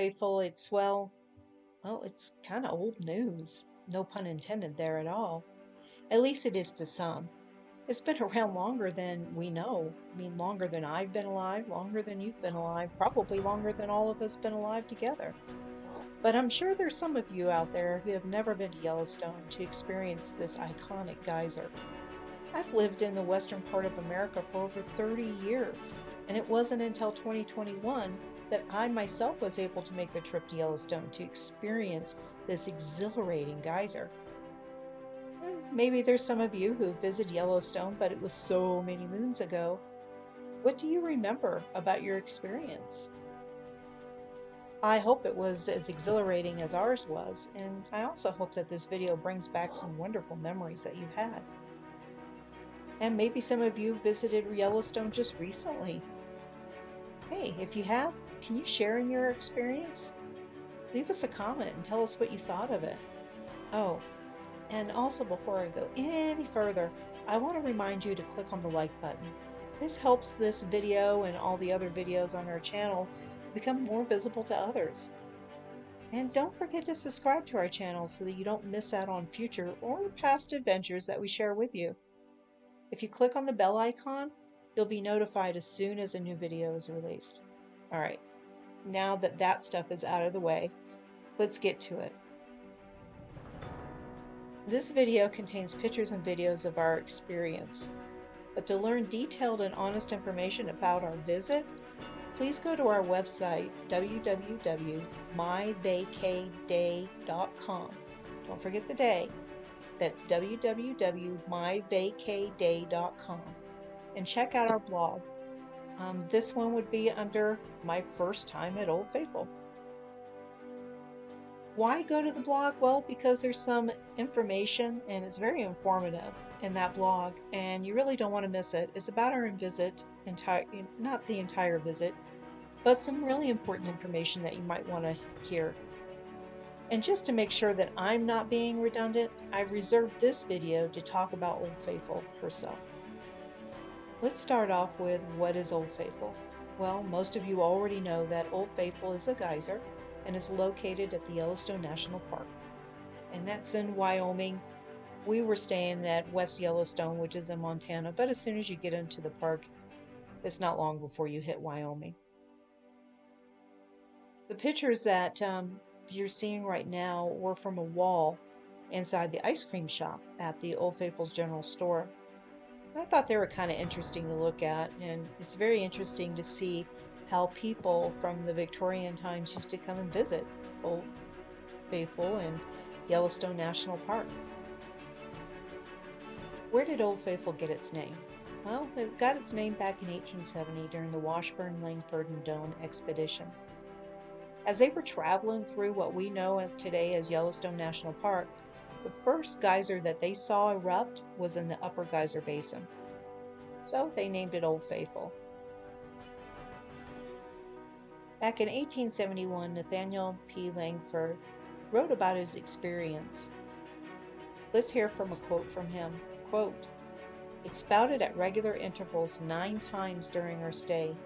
Faithful, it's kind of old news. No pun intended there at all. At least it is to some. It's been around longer than we know. I mean, longer than I've been alive, longer than you've been alive, probably longer than all of us been alive together. But I'm sure there's some of you out there who have never been to Yellowstone to experience this iconic geyser. I've lived in the western part of America for over 30 years, and it wasn't until 2021 that I myself was able to make the trip to Yellowstone to experience this exhilarating geyser. And maybe there's some of you who visited Yellowstone, but it was so many moons ago. What do you remember about your experience? I hope it was as exhilarating as ours was, and I also hope that this video brings back some wonderful memories that you've had. And maybe some of you visited Yellowstone just recently. Hey, if you have, can you share in your experience? Leave us a comment and tell us what you thought of it. Oh, and also before I go any further, I want to remind you to click on the like button. This helps this video and all the other videos on our channel become more visible to others. And don't forget to subscribe to our channel so that you don't miss out on future or past adventures that we share with you. If you click on the bell icon, you'll be notified as soon as a new video is released. All right, now that that stuff is out of the way, let's get to it. This video contains pictures and videos of our experience, but to learn detailed and honest information about our visit, please go to our website, www.myvacayday.com. Don't forget the day. That's www.myvacayday.com, and check out our blog. This one would be under my first time at Old Faithful. Why go to the blog? Well, because there's some information and it's very informative in that blog, and you really don't want to miss it. It's about our visit, not the entire visit, but some really important information that you might want to hear. And just to make sure that I'm not being redundant, I've reserved this video to talk about Old Faithful herself. Let's start off with what is Old Faithful. Well, most of you already know that Old Faithful is a geyser and is located at the Yellowstone National Park. And that's in Wyoming. We were staying at West Yellowstone, which is in Montana, but as soon as you get into the park, it's not long before you hit Wyoming. The pictures that you're seeing right now were from a wall inside the ice cream shop at the Old Faithful's General Store. I thought they were kind of interesting to look at, and it's very interesting to see how people from the Victorian times used to come and visit Old Faithful and Yellowstone National Park. Where did Old Faithful get its name? Well, it got its name back in 1870 during the Washburn, Langford, and Doane expedition. As they were traveling through what we know as today as Yellowstone National Park, the first geyser that they saw erupt was in the Upper Geyser Basin. So they named it Old Faithful. Back in 1871, Nathaniel P. Langford wrote about his experience. Let's hear from a quote from him. Quote, "It spouted at regular intervals 9 times during our stay,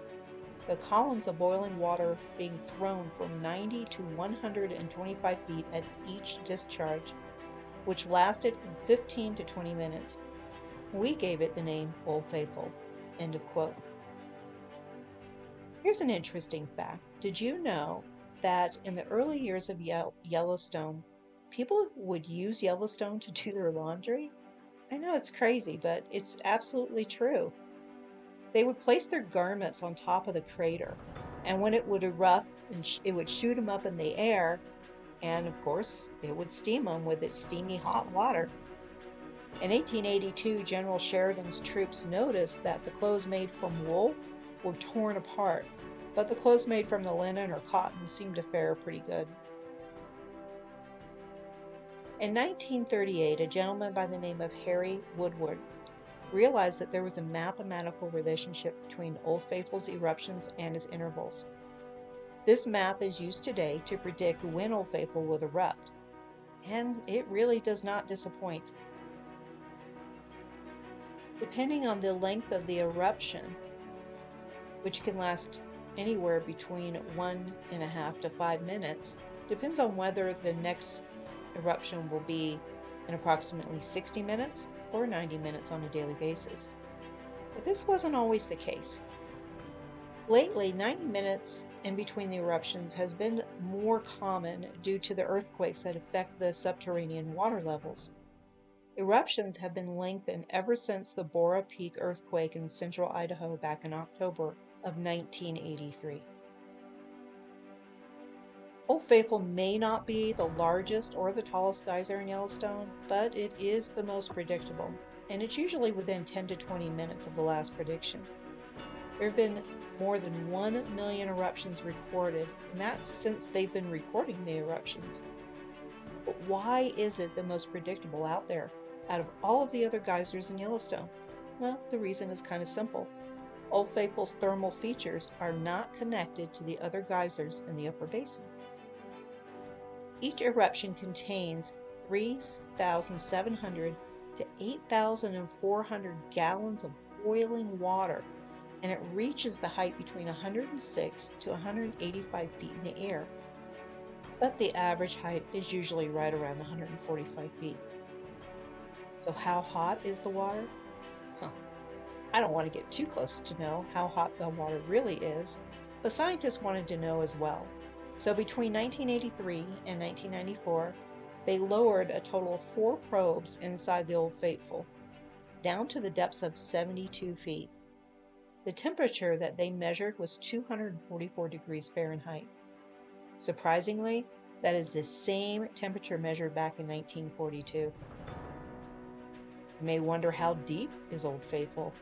the columns of boiling water being thrown from 90 to 125 feet at each discharge, which lasted from 15 to 20 minutes. We gave it the name Old Faithful." End of quote. Here's an interesting fact. Did you know that in the early years of Yellowstone, people would use Yellowstone to do their laundry? I know it's crazy, but it's absolutely true. They would place their garments on top of the crater, and when it would erupt, it would shoot them up in the air, and of course, it would steam them with its steamy hot water. In 1882, General Sheridan's troops noticed that the clothes made from wool were torn apart, but the clothes made from the linen or cotton seemed to fare pretty good. In 1938, a gentleman by the name of Harry Woodward realized that there was a mathematical relationship between Old Faithful's eruptions and its intervals. This math is used today to predict when Old Faithful will erupt, and it really does not disappoint. Depending on the length of the eruption, which can last anywhere between 1.5 to 5 minutes. Depends on whether the next eruption will be in approximately 60 minutes or 90 minutes on a daily basis. But this wasn't always the case. Lately, 90 minutes in between the eruptions has been more common due to the earthquakes that affect the subterranean water levels. Eruptions have been lengthened ever since the Bora Peak earthquake in central Idaho back in October of 1983. Old Faithful may not be the largest or the tallest geyser in Yellowstone, but it is the most predictable, and it's usually within 10 to 20 minutes of the last prediction. There have been more than 1 million eruptions recorded, and that's since they've been recording the eruptions. But why is it the most predictable out there, out of all of the other geysers in Yellowstone? Well, the reason is kind of simple. Old Faithful's thermal features are not connected to the other geysers in the upper basin. Each eruption contains 3,700 to 8,400 gallons of boiling water, and it reaches the height between 106 to 185 feet in the air. But the average height is usually right around 145 feet. So how hot is the water? I don't want to get too close to know how hot the water really is, but scientists wanted to know as well. So between 1983 and 1994, they lowered a total of 4 probes inside the Old Faithful, down to the depths of 72 feet. The temperature that they measured was 244 degrees Fahrenheit. Surprisingly, that is the same temperature measured back in 1942. You may wonder, how deep is Old Faithful?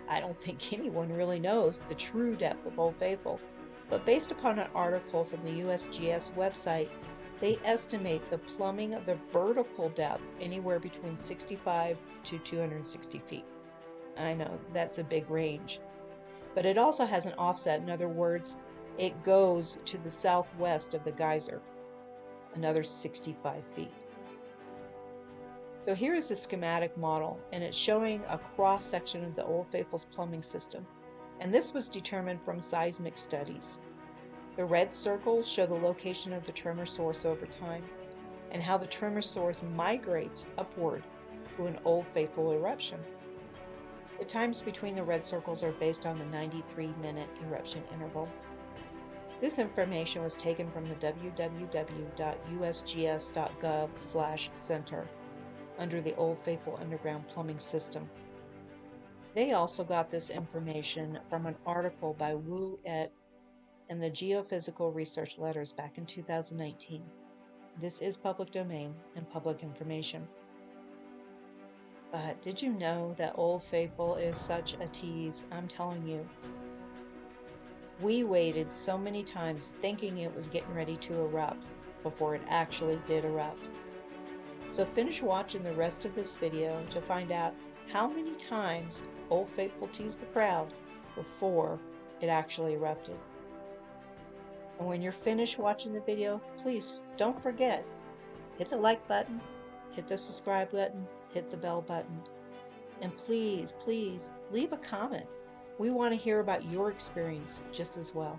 I don't think anyone really knows the true depth of Old Faithful, but based upon an article from the USGS website, they estimate the plumbing of the vertical depth anywhere between 65 to 260 feet. I know, that's a big range. But it also has an offset. In other words, it goes to the southwest of the geyser, another 65 feet. So here is the schematic model, and it's showing a cross-section of the Old Faithful's plumbing system. And this was determined from seismic studies. The red circles show the location of the tremor source over time, and how the tremor source migrates upward to an Old Faithful eruption. The times between the red circles are based on the 93-minute eruption interval. This information was taken from the www.usgs.gov/center under the Old Faithful Underground Plumbing System. They also got this information from an article by Wu et in the Geophysical Research Letters back in 2019. This is public domain and public information. But did you know that Old Faithful is such a tease? I'm telling you. We waited so many times thinking it was getting ready to erupt before it actually did erupt. So finish watching the rest of this video to find out how many times Old Faithful teased the crowd before it actually erupted. And when you're finished watching the video, please don't forget, hit the like button, hit the subscribe button, hit the bell button, and please, please leave a comment. We want to hear about your experience just as well.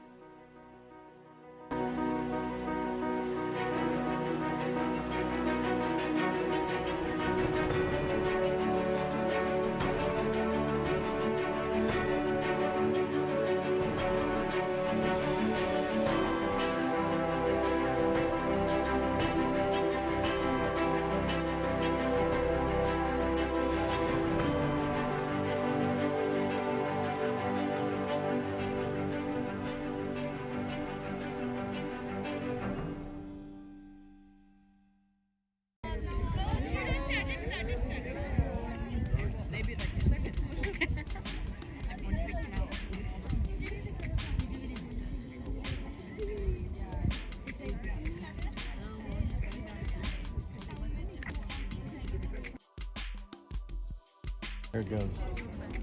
There it goes.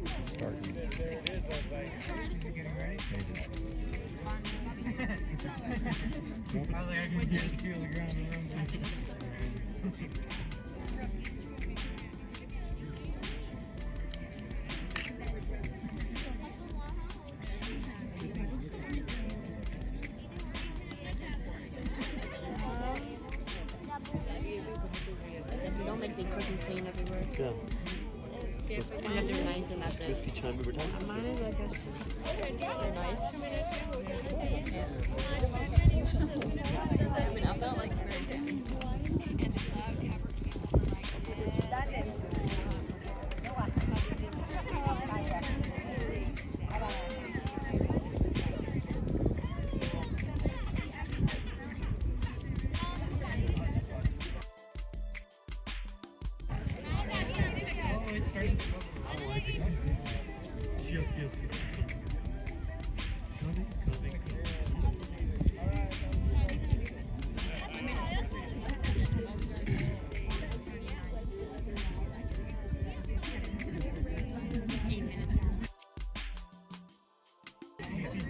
It's starting. I can just feel the ground around me. Yeah. And that they're nice and that's it. Whiskey chime over time. Mine is, I guess, they're nice. I felt like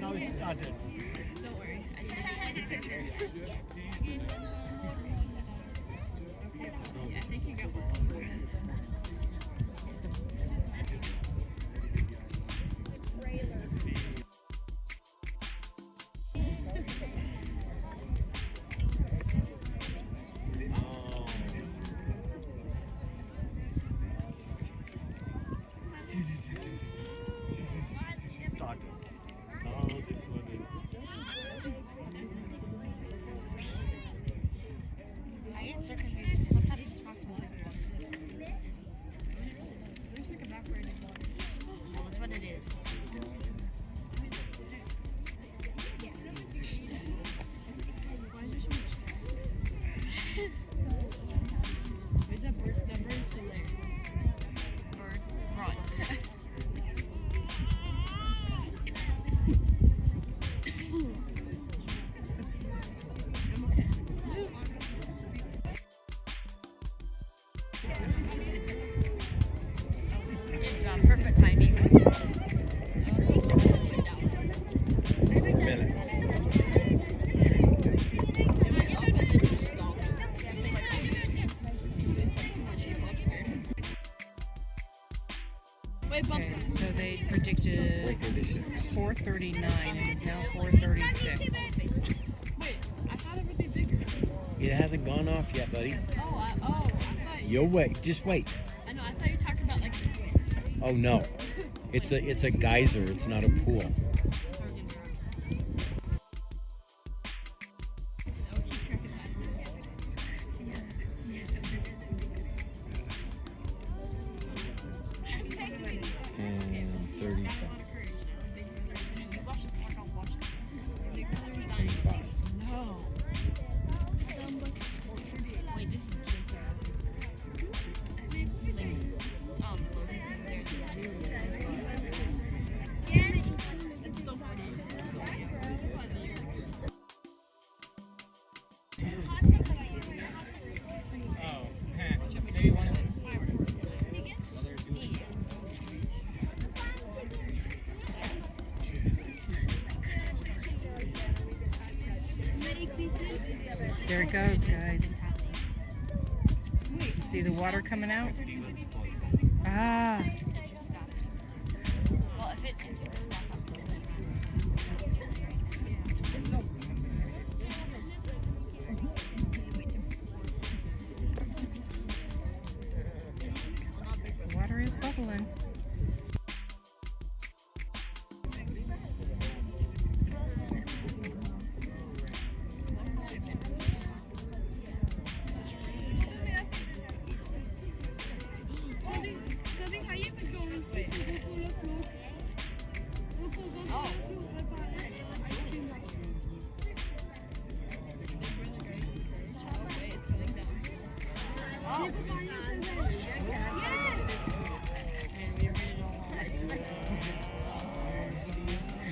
Now it started. don't worry. I didn't get a picture yet. Yeah, I think you got one. She started. Oh, this one is. I get so confused. Sometimes it's not considered. There's like a backward one. Well, that's what it is. Why is there so much? There's a bird. The bird's still there. Bird, run. I'm okay. Good job. Perfect timing. Okay, so they predicted 4:39 and it's now 4:36. Wait, I thought it would be bigger. It hasn't gone off yet, buddy. I thought You'll wait. Just wait. I know. I thought you were talking about like. Oh no, it's a geyser. It's not a pool. And 30 seconds. 25. No. Wait, this is it's so funny. Oh, maybe one. There it goes, guys. You see the water coming out? Ah, Well, if it the water is bubbling.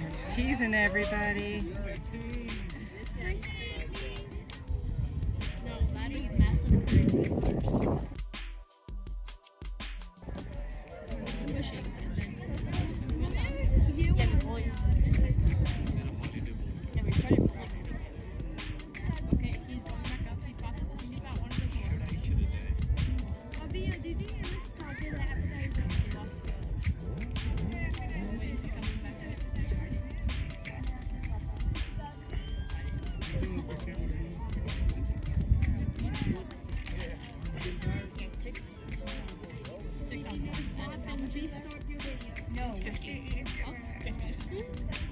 It's teasing everybody. No, that is massive. Pushing. Yeah, but well, yeah, we started pulling. Okay, he's going back up. He's got one of the cameras. He lost the. Wait, is he coming back up? Yeah, please stop your video. No. 50. Oh, 50.